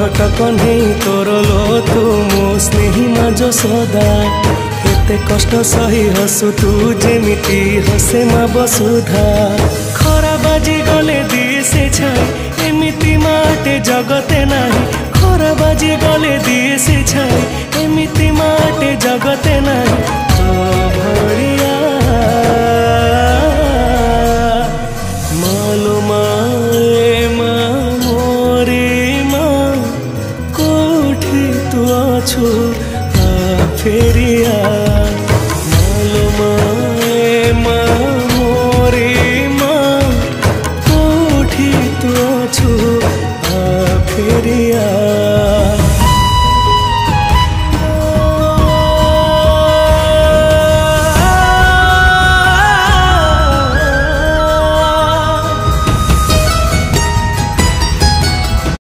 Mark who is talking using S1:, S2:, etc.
S1: झट कन्हई तोर लो तू मो स्नेही मा यशोदा एते कष्ट सही हसु तू जेमिति हसे मा वसुधा खरा बाजी गले दिए से छाई एमिति माटे जगते नाही खरा बाजी गले दिए से छाई एमिति माटे जगते नाही तो भरिया मालो माए मा मोरे मा कोठी तू अछु आ फेरिया मालो माए मा मोरे मा कोठी तू अछु आ फेरिया।